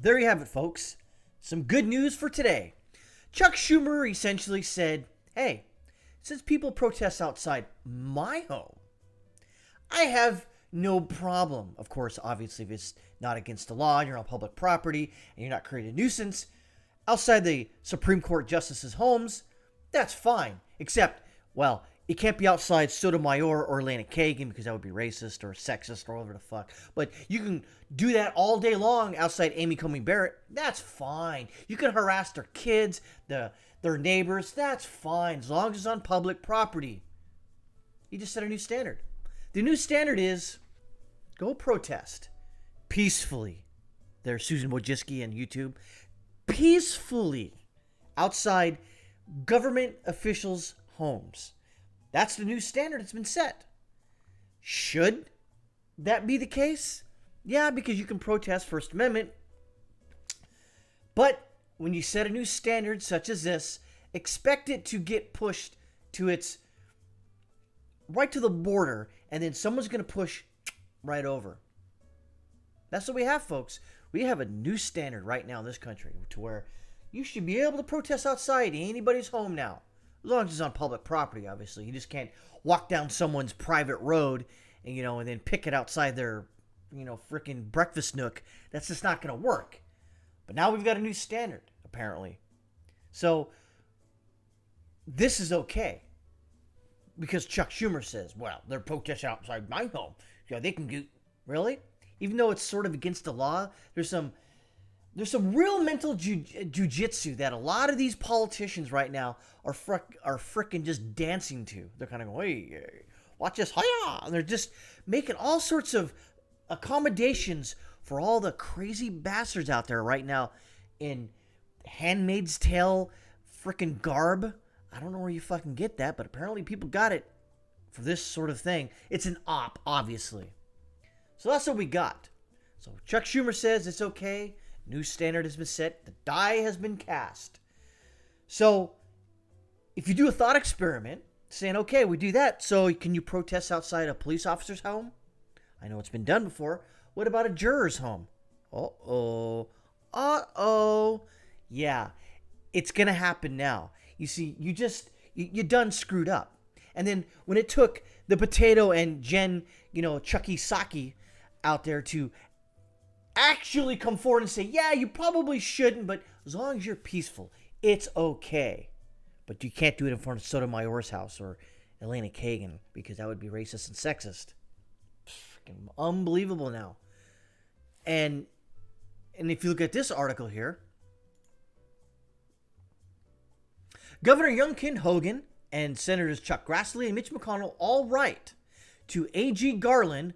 There you have it, folks. Some good news for today. Chuck Schumer essentially said, hey, since people protest outside my home, I have no problem. Of course, obviously, if it's not against the law, you're on public property, and you're not creating a nuisance outside the Supreme Court justices' homes, that's fine. Except, well, it can't be outside Sotomayor or Elena Kagan because that would be racist or sexist or whatever the fuck. But you can do that all day long outside Amy Coney Barrett. That's fine. You can harass their kids, their neighbors. That's fine as long as it's on public property. You just set a new standard. The new standard is go protest peacefully. There's Susan Wojcicki on YouTube. Peacefully outside government officials' homes. That's the new standard that's been set. Should that be the case? Yeah, because you can protest First Amendment. But when you set a new standard such as this, expect it to get pushed to its right to the border, and then someone's going to push right over. That's what we have, folks. We have a new standard right now in this country to where you should be able to protest outside anybody's home now. As long as it's on public property, obviously. You just can't walk down someone's private road and then pick it outside their, freaking breakfast nook. That's just not going to work. But now we've got a new standard, apparently. So this is okay. Because Chuck Schumer says, well, they're protesting outside my home. Yeah, they can do... Really? Even though it's sort of against the law, there's some real mental jujitsu that a lot of these politicians right now are frickin' just dancing to. They're kind of going, hey, watch this, hiya! And they're just making all sorts of accommodations for all the crazy bastards out there right now in Handmaid's Tale frickin' garb. I don't know where you fucking get that, but apparently people got it for this sort of thing. It's an op, obviously. So that's what we got. So Chuck Schumer says it's okay. New standard has been set. The die has been cast. So if you do a thought experiment saying, okay, we do that, so can you protest outside a police officer's home? I know it's been done before. What about a juror's home? Uh-oh. Yeah, it's going to happen now. You see, you done screwed up. And then when it took the potato and Jen, Chucky Saki out there to actually come forward and say, yeah, you probably shouldn't, but as long as you're peaceful, it's okay. But you can't do it in front of Sotomayor's house or Elena Kagan because that would be racist and sexist. Freaking unbelievable now. And if you look at this article here, Governor Youngkin Hogan and Senators Chuck Grassley and Mitch McConnell all write to A.G. Garland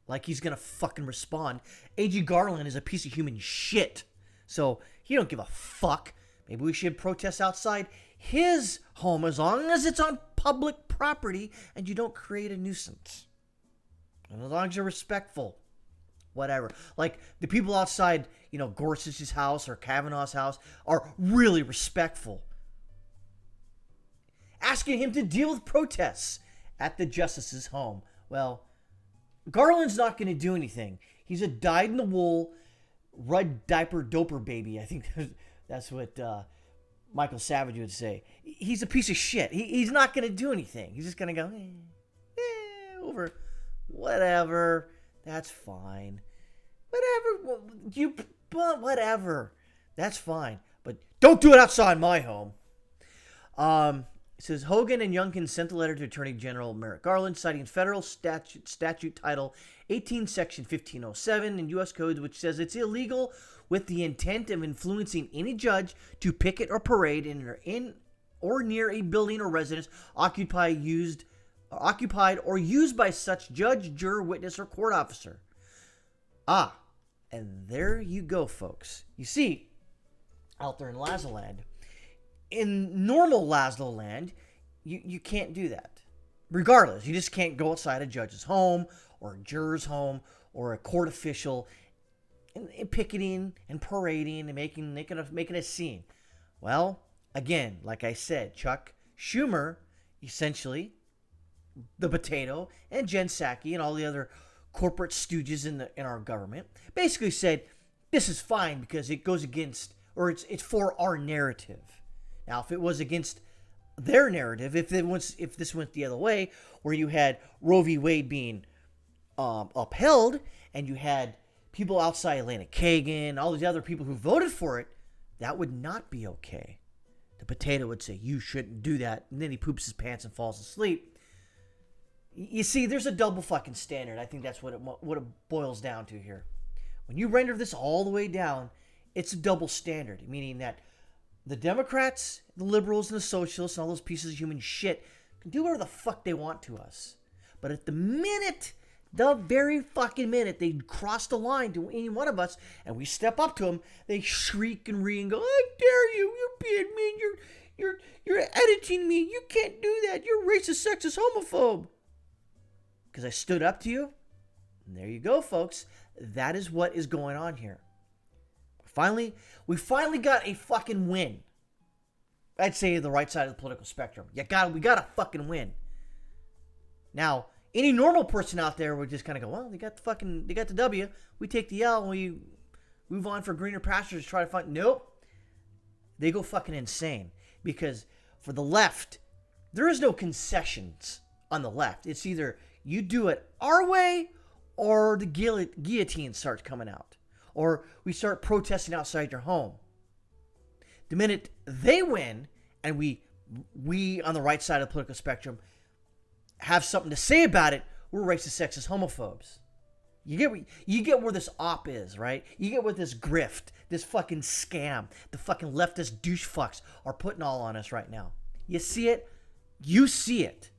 like he's going to fucking respond. A.G. Garland is a piece of human shit. So he don't give a fuck. Maybe we should protest outside his home as long as it's on public property and you don't create a nuisance. And as long as you're respectful. Whatever. Like the people outside, Gorsuch's house or Kavanaugh's house are really respectful. Asking him to deal with protests at the justice's home. Well, Garland's not going to do anything. He's a dyed-in-the-wool, red diaper doper baby. I think that's what Michael Savage would say. He's a piece of shit. He's not going to do anything. He's just going to go, over. Whatever. That's fine. Whatever. That's fine. But don't do it outside my home. It says Hogan and Youngkin sent a letter to Attorney General Merrick Garland citing federal statute title 18 section 1507 in U.S. Code, which says it's illegal with the intent of influencing any judge to picket or parade in or near a building or residence occupied or used by such judge, juror, witness, or court officer. And there you go, folks. You see, out there in Lazaland, in normal Laszlo land, you can't do that. Regardless, you just can't go outside a judge's home or a juror's home or a court official and picketing and parading and making a scene. Well, again, like I said, Chuck Schumer, essentially, the potato, and Jen Psaki and all the other corporate stooges in our government, basically said, this is fine because it goes against, or it's for our narrative. Now, if it was against their narrative, if this went the other way, where you had Roe v. Wade being upheld, and you had people outside Atlantic Kagan, all these other people who voted for it, that would not be okay. The potato would say, you shouldn't do that, and then he poops his pants and falls asleep. You see, there's a double fucking standard. I think that's what it boils down to here. When you render this all the way down, it's a double standard, meaning that the Democrats, the liberals, and the socialists, and all those pieces of human shit can do whatever the fuck they want to us. But at the very fucking minute they cross the line to any one of us, and we step up to them, they shriek and ree and go, "I dare you! You're being mean! You're editing me! You can't do that! You're racist, sexist, homophobe!" Because I stood up to you. And there you go, folks. That is what is going on here. We finally got a fucking win. I'd say the right side of the political spectrum. We got a fucking win. Now, any normal person out there would just kind of go, well, they got the W. We take the L and we move on for greener pastures to try to find. Nope. They go fucking insane. Because for the left, there is no concessions on the left. It's either you do it our way or the guillotine starts coming out. Or we start protesting outside your home. The minute they win, and we on the right side of the political spectrum have something to say about it, we're racist, sexist, homophobes. You get where this op is, right? You get what this grift, this fucking scam, the fucking leftist douche fucks are putting all on us right now. You see it? You see it.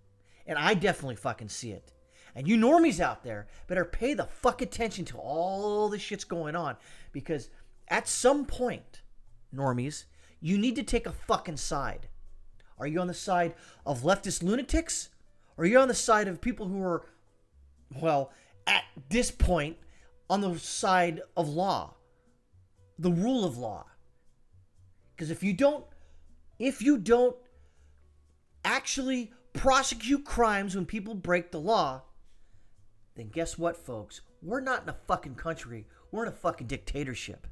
And I definitely fucking see it. And you normies out there better pay the fuck attention to all the shit's going on. Because at some point, normies, you need to take a fucking side. Are you on the side of leftist lunatics? Or are you on the side of people who are, well, at this point, on the side of law? The rule of law. Because if you don't actually prosecute crimes when people break the law, then guess what, folks? We're not in a fucking country. We're in a fucking dictatorship.